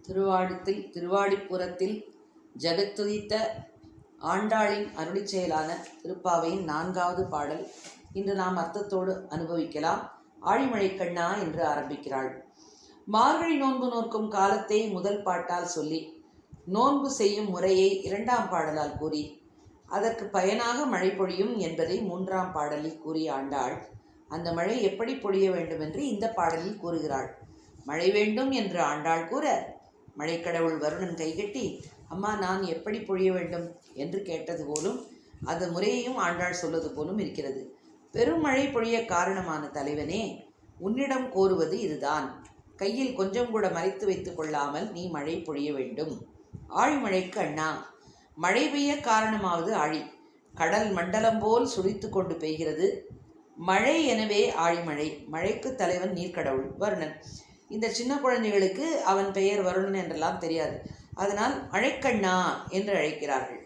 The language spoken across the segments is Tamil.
திருவாடிப்புறத்தில் ஜெகத்துதித்த ஆண்டாளின் அருளிச் செயலான திருப்பாவையின் 4வது பாடல் இன்று நாம் அர்த்தத்தோடு அனுபவிக்கலாம். ஆழிமழை கண்ணா என்று ஆரம்பிக்கிறாள். மார்கழி நோன்பு நோக்கும் காலத்தை முதல் பாட்டால் சொல்லி, நோன்பு செய்யும் முறையை 2ஆம் பாடலால் கூறி, அதற்கு பயனாக மழை பொழியும் என்பதை 3ஆம் பாடலில் கூறிய ஆண்டாள் அந்த மழை எப்படி பொழிய வேண்டும் என்று இந்த பாடலில் கூறுகிறாள். மழை வேண்டும் என்று ஆண்டாள் கூற, மழைக்கடவுள் வருணன் கைகட்டி, அம்மா நான் எப்படி பொழிய வேண்டும் என்று கேட்டது போலும் அந்த முறையையும் ஆண்டாள் சொல்வது போலும் இருக்கிறது. பெரும் மழை பொழிய காரணமான தலைவனே, உன்னிடம் கோருவது இதுதான். கையில் கொஞ்சம் கூட மறைத்து வைத்துக் கொள்ளாமல் நீ மழை பொழிய வேண்டும். ஆழிமழைக்கு அண்ணா, மழை பெய்ய காரணமாவது ஆழி. கடல் மண்டலம் போல் சுழித்து கொண்டு பெய்கிறது மழை, எனவே ஆழிமழை. மழைக்கு தலைவன் நீர்க்கடவுள் வருணன். இந்த சின்ன குழந்தைகளுக்கு அவன் பெயர் வருணன் என்றெல்லாம் தெரியாது. அதனால் மழைக்கண்ணா என்று அழைக்கிறார்கள்.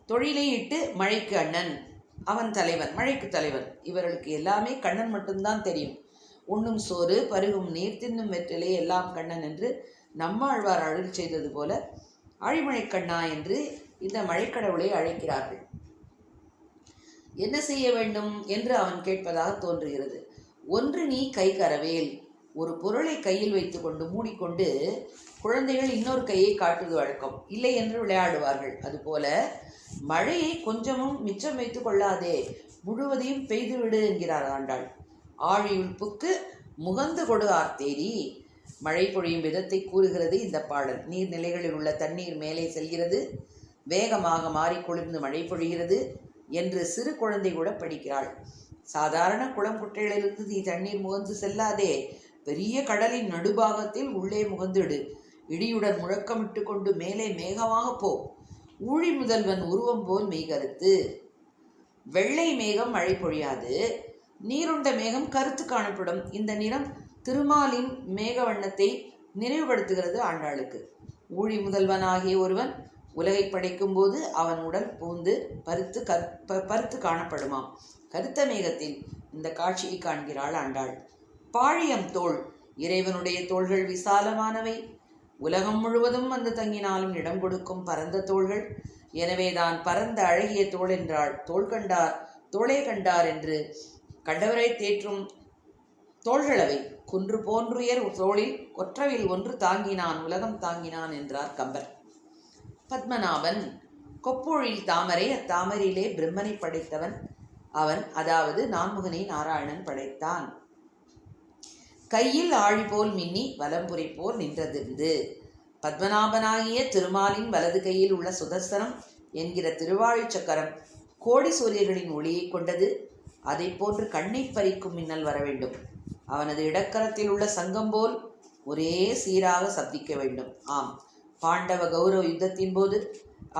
தொழிலை இட்டு மழைக்கு அண்ணன், அவன் தலைவன், மழைக்கு தலைவன். இவர்களுக்கு எல்லாமே கண்ணன் மட்டும்தான் தெரியும். உண்ணும் சோறு, பருகும் நீர், தின்னும் வெற்றிலே எல்லாம் கண்ணன் என்று நம்மாழ்வார் அருள் செய்தது போல ஆழிமழைக்கண்ணா என்று இந்த மழைக்கடவுளை அழைக்கிறார்கள். என்ன செய்ய வேண்டும் என்று அவன் கேட்பதாக தோன்றுகிறது. ஒன்று நீ கை கரவேல். ஒரு பொருளை கையில் வைத்து கொண்டு மூடிக்கொண்டு குழந்தைகள் இன்னொரு கையை காட்டுவது வழக்கம். இல்லை என்று விளையாடுவார்கள். அதுபோல மழையை கொஞ்சமும் மிச்சம் வைத்து கொள்ளாதே, முழுவதையும் பெய்துவிடு என்கிறார் ஆண்டாள். ஆழியுள்புக்கு முகந்து கொடு ஆர்த்தேரி. மழை பொழியும் விதத்தை கூறுகிறது இந்த பாடல். நீர்நிலைகளில் உள்ள தண்ணீர் மேலே செல்கிறது, வேகமாக மாறி குளிர்ந்து மழை பொழிகிறது என்று சிறு குழந்தை கூட படிக்கிறாள். சாதாரண குளம் குட்டைகளிலிருந்து நீ தண்ணீர் முகந்து செல்லாதே, பெரிய கடலின் நடுபாகத்தில் உள்ளே முகந்துடு. இடியுடன் முழக்கமிட்டு கொண்டு மேலே மேகமாக போ. ஊழி முதல்வன் உருவம் போல் மெய்கருத்து. வெள்ளை மேகம் மழை பொழியாது, நீருண்ட மேகம் கருத்து காணப்படும். இந்த நிறம் திருமாலின் மேக வண்ணத்தை நினைவுபடுத்துகிறது ஆண்டாளுக்கு. ஊழி முதல்வனாகிய ஒருவன் உலகை படைக்கும் போது அவன் உடல் பூந்து பருத்து காணப்படுமாம். கருத்த மேகத்தில் இந்த காட்சியை காண்கிறாள் ஆண்டாள். பாழியம் தோள். இறைவனுடைய தோள்கள் விசாலமானவை. உலகம் முழுவதும் வந்து தங்கினாலும் இடம் கொடுக்கும் பரந்த தோள்கள். எனவேதான் பரந்த அழகிய தோள் என்றாள். தோள் கண்டார் தோளே கண்டார் என்று கண்டவரை தேற்றும் தோள்களவை. குன்று போன்றுயர் தோளில் கொற்றவில் ஒன்று தாங்கினான் உலகம் தாங்கினான் என்றார் கம்பர். பத்மநாபன். கொப்பொழில் தாமரை. அத்தாமரையிலே பிரம்மனை படைத்தவன் அவன், அதாவது நான்முகனை நாராயணன் படைத்தான். கையில் ஆழி போல் மின்னி வலம்புரை போல் நின்றதிருந்து. பத்மநாபனாகிய திருமாலின் வலது கையில் உள்ள சுதர்சனம் என்கிற திருவாழி சக்கரம் கோடி சூரியர்களின் ஒளியை கொண்டது. அதை போன்று கண்ணை பறிக்கும் மின்னல் வர வேண்டும். அவனது இடக்கரத்தில் உள்ள சங்கம் போல் ஒரே சீராக சப்திக்க வேண்டும். ஆம், பாண்டவ கௌரவ யுத்தத்தின் போது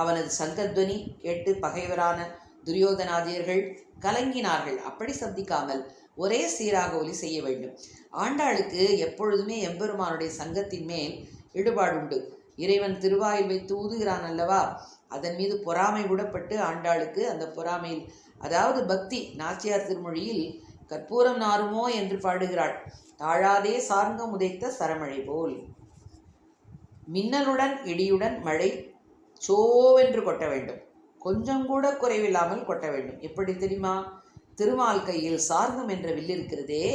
அவனது சங்கத்வனி கேட்டு பகைவரான துரியோதனாதியர்கள் கலங்கினார்கள். அப்படி சப்திக்காமல் ஒரே சீராக ஒலி செய்ய வேண்டும். ஆண்டாளுக்கு எப்பொழுதுமே எம்பெருமானுடைய சங்கத்தின் மேல் ஈடுபாடு உண்டு. இறைவன் திருவாயில் வைத்து ஊதுகிறான் அல்லவா, அதன் மீது பொறாமை கூடப்பட்டு ஆண்டாளுக்கு அந்த பொறாமையில், அதாவது பக்தி. நாச்சியார் திருமொழியில் கற்பூரம் நாருமோ என்று பாடுகிறாள். தாழாதே சார்ந்தம் உதைத்த சரமழை போல். மின்னலுடன் இடியுடன் மழை சோவென்று கொட்ட வேண்டும். கொஞ்சம் கூட குறைவில்லாமல் கொட்ட வேண்டும். எப்படி தெரியுமா? திருமால் கையில் சார்ந்தம் என்ற வில் இருக்கிறதே,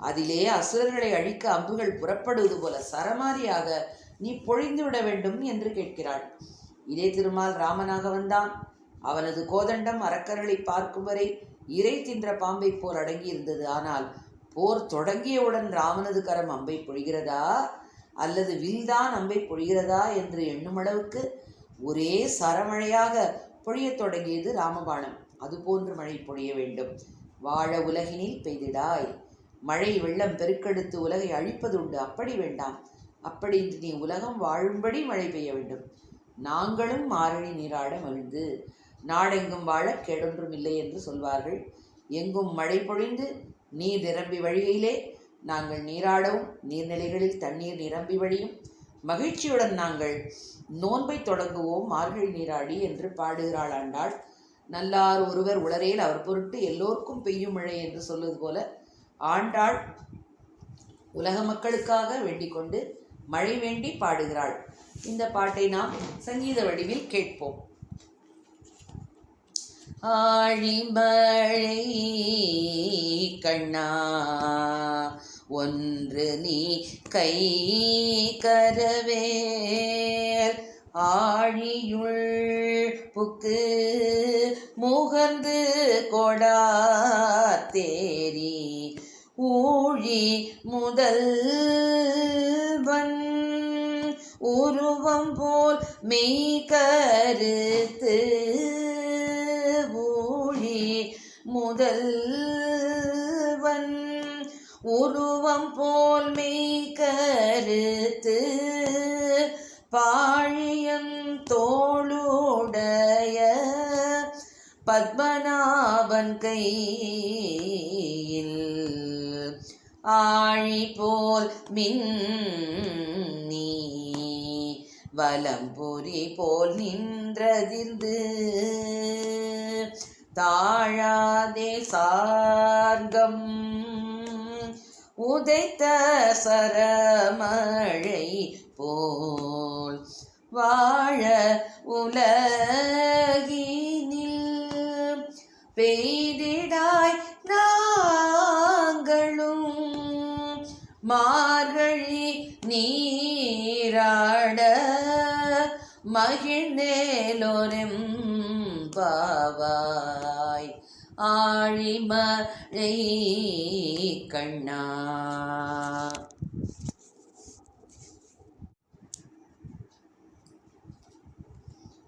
அதிலே அசுரர்களை அழிக்க அம்புகள் புறப்படுவது போல சரமாரியாக நீ பொழிந்து விட வேண்டும் என்று கேட்கிறாள். இதே திருமால் ராமனாக வந்தான். அவனது கோதண்டம் அரக்கர்களை பார்க்கும் வரை இறை தின்ற பாம்பை போர் அடங்கி இருந்தது. ஆனால் போர் தொடங்கியவுடன் ராமனது கரம் அம்பை பொழிகிறதா அல்லது வில்தான் அம்பை பொழிகிறதா என்று எண்ணும் அளவுக்கு ஒரே சரமழையாக பொழியத் தொடங்கியது ராமபாணம். அதுபோன்று மழை பொழிய வேண்டும். வாழ உலகினில் பெய்திடாய். மழை வெள்ளம் பெருக்கெடுத்து உலகை அழிப்பது உண்டு, அப்படி வேண்டாம். அப்படி நீ உலகம் வாழும்படி மழை பெய்ய வேண்டும். நாங்களும் மாறி நீராட மகிழ்ந்து. நாடெங்கும் வாழ கேடொன்றும் இல்லை என்று சொல்வார்கள். எங்கும் மழை பொழிந்து நீர் நிரம்பி வழியிலே நாங்கள் நீராடவும், நீர்நிலைகளில் தண்ணீர் நிரம்பி வழியும் மகிழ்ச்சியுடன் நாங்கள் நோன்பை தொடங்குவோம் மார்கழி நீராடி என்று பாடுகிறாள் ஆண்டாள். நல்லார் ஒருவர் உளரேல் அவர் பொருட்டு எல்லோருக்கும் பெய்யும் மழை என்று சொல்வது போல ஆண்டாள் உலக மக்களுக்காக வேண்டிக் கொண்டு மழை வேண்டி பாடுகிறாள். இந்த பாட்டை நாம் சங்கீத வடிவில் கேட்போம். ஆழிமழை கண்ணா ஒன்று நீ கை கரவேல் ஆழியுள் புக்கு முகந்து கொடார் தேரி ஊழி முதல்வன் உருவம் போல் மெய் கருத்து ஊழி முதல்வன் உருவம் போல் மெய் கருத்து பாழியன் தோளுடைய பத்மநாபன் கையில் ஆழி போல் மின்னி வலம்புரி போல் நின்றதிர்ந்து தாழாதே சார்கம் உதைத்த சரமழை போல் வாழ உலகினில் பெய்திடாய் நாங்களும் மார்கழி நீராட மகிழ்ந்தேலோரெம்பாவாய் ஆழிமழை கண்ணா.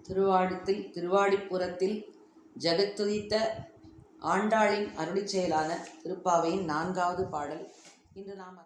திருவாடிப்புறத்தில் ஜெகத்துதித்த ஆண்டாளின் அருளிச் செயலான திருப்பாவையின் 4வது பாடல் இன்று நாம்